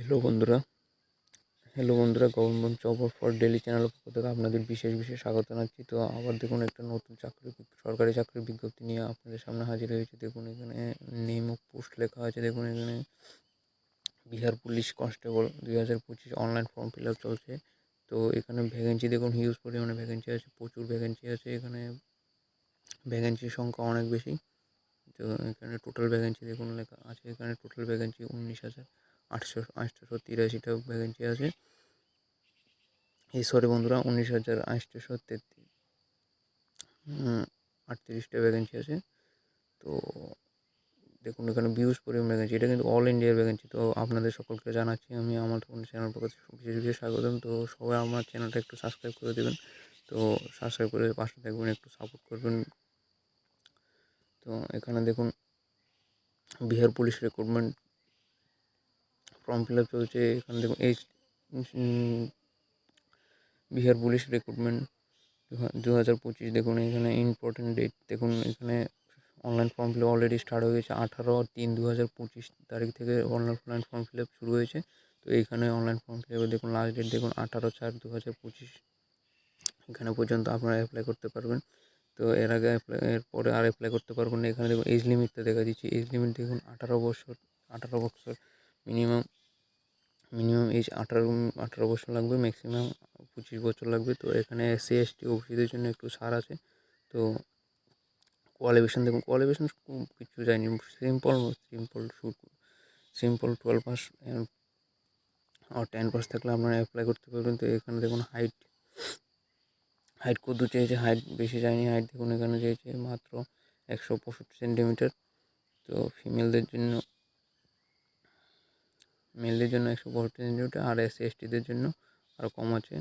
Hello বন্ধুরা, government job for daily চ্যানেলের পক্ষ থেকে আপনাদের বিশেষ স্বাগত জানাচ্ছি। তো আবার দেখুন একটা নতুন সরকারি চাকরির বিজ্ঞপ্তি নিয়ে আপনাদের সামনে হাজির হয়েছে। দেখুন এখানে নেম অফ পোস্ট লেখা আছে। দেখুন এখানে Bihar police constable 2025 online form fill up চলছে। তো এখানে ভ্যাকেন্সি দেখুন হিউজ পরিমাণে ভ্যাকেন্সি আছে, প্রচুর ভ্যাকেন্সি আছে। এখানে ভ্যাকেন্সির সংখ্যা অনেক বেশি। তো এখানে টোটাল ভ্যাকেন্সি দেখুন লেখা আছে, এখানে টোটাল ভ্যাকেন্সি 19,883টা ভ্যাকেন্সি আছে। সরি বন্ধুরা, 19,838টা ভ্যাকেন্সি আছে। তো দেখুন এখানে ভিউজ পরিমাণ ভ্যাকেন্সি, এটা কিন্তু অল ইন্ডিয়ার ভ্যাকেন্সি। তো আপনাদের সকলকে জানাচ্ছি আমি আমার চ্যানেল পক্ষ থেকে বিশেষ স্বাগতম। তো সবাই আমার চ্যানেলটা একটু সাবস্ক্রাইব করে দেবেন। তো সাবস্ক্রাইব করে পাশে থাকবেন, একটু সাপোর্ট করবেন। তো এখানে দেখুন Bihar police recruitment form fill up চলছে। এখানে দেখুন বিহার পুলিশ রিক্রুটমেন্ট 2025 দেখুন এখানে ইম্পর্টেন্ট ডেট দেখুন। এখানে online form fill up already start হয়ে গেছে। 18/3/2025 তারিখ থেকে অনলাইন ফর্ম ফিল আপ শুরু হয়েছে। তো এইখানে অনলাইন ফর্ম ফিল আপে দেখুন লাস্ট ডেট দেখুন 18/4/2025 এখানে পর্যন্ত আপনারা অ্যাপ্লাই করতে পারবেন। তো এর আগে এরপরে আর অ্যাপ্লাই করতে পারবেন না। এখানে দেখুন এজ লিমিটটা দেখা দিচ্ছি। এজ লিমিট দেখুন 18 বছর মিনিমাম এজ 18 বছর লাগবে, ম্যাক্সিমাম 25 বছর লাগবে। তো এখানে SC ST ওবিসিদের জন্য একটু ছাড় আছে। তো কোয়ালিফিকেশান দেখুন, কোয়ালিফিকেশান কিছু যায়নি, সিম্পল 12 পাস আর 10 পাস থাকলে আপনারা অ্যাপ্লাই করতে পারবেন। তো এখানে দেখুন হাইট কত চেয়েছে, হাইট বেশি যায়নি। হাইট দেখুন এখানে চেয়েছে মাত্র 165 সেন্টিমিটার। তো মেলদের জন্য 165 সেন্টিমিটার, আর SC STদের জন্য আরও কম আছে,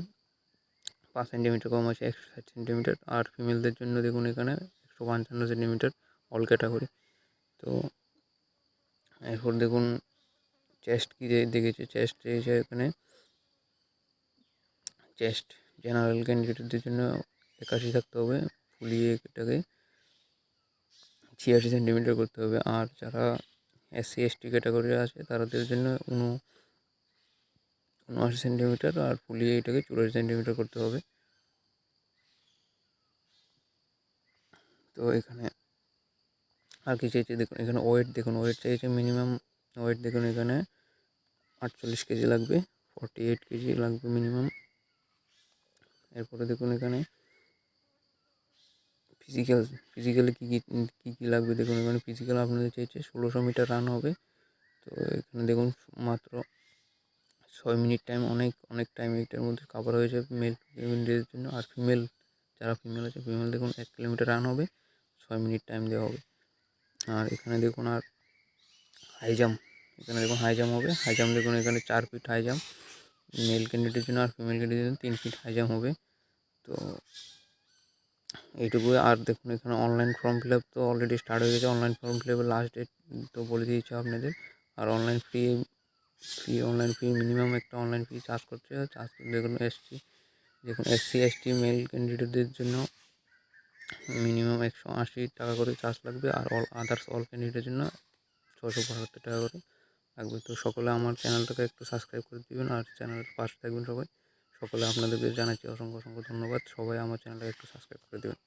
5 সেন্টিমিটার কম আছে, 160 সেন্টিমিটার। আর ফিমেলদের জন্য দেখুন এখানে 155 সেন্টিমিটার অল ক্যাটাগরি। তো এরপর দেখুন চেস্ট কি দেখেছে, চেস্ট চেয়েছে এখানে চেস্ট জেনারেল ক্যান্ডিডেটদের জন্য 81 থাকতে হবে, ফুলিয়ে এটাকে 86 সেন্টিমিটার করতে হবে। আর যারা SC ST ক্যাটাগরি আছে তাদের জন্য 79 সেন্টিমিটার আর ফুলিয়ে এটাকে 84 সেন্টিমিটার করতে হবে। তো এখানে আর কি চেয়েছে দেখুন, এখানে ওয়েট চেয়েছে মিনিমাম ওয়েট দেখুন এখানে 48 কেজি লাগবে, 48 কেজি লাগবে মিনিমাম। এরপরে দেখুন এখানে ফিজিক্যালি কী লাগবে দেখুন। এখানে ফিজিক্যাল আপনাদের চেয়েছে 1600 মিটার রান হবে। তো এখানে দেখুন মাত্র 6 মিনিট টাইম, অনেক টাইম এইটার মধ্যে কাভার হয়ে যাবে মেলদের জন্য। আর যারা ফিমেল আছে, ফিমেল দেখুন 1 কিলোমিটার রান হবে, 6 মিনিট টাইম দেওয়া হবে। আর এখানে দেখুন আর হাই জাম্প, এখানে দেখুন হাই জাম্প হবে। হাই জাম্প দেখুন এখানে 4 ফিট হাই জাম্প মেল ক্যান্ডিডেটের জন্য, আর ফিমেল ক্যান্ডিডেটের জন্য 3 ফিট হাই জাম্প হবে। তো এইটুকু। আর দেখুন এখানে অনলাইন ফর্ম ফিল আপ তো অলরেডি স্টার্ট হয়ে গেছে। অনলাইন ফর্ম ফিল আপের লাস্ট ডেট তো বলে দিয়েছে আপনাদের। আর অনলাইন ফি মিনিমাম একটা অনলাইন ফি চার্জ করতে হয়। দেখুন SC ST মেল ক্যান্ডিডেটদের জন্য মিনিমাম 180 টাকা করে চার্জ লাগবে। আর আদার্স অল ক্যান্ডিডেটের জন্য 672 টাকা করে লাগবে। তো সকলে আমার চ্যানেলটাকে একটু সাবস্ক্রাইব করে দিবেন আর চ্যানেলের পাশে থাকবেন সবাই। সকলে আপনাদেরকে জানাচ্ছি অসংখ্য ধন্যবাদ। সবাই আমার চ্যানেলটাকে একটু সাবস্ক্রাইব করে দেবেন।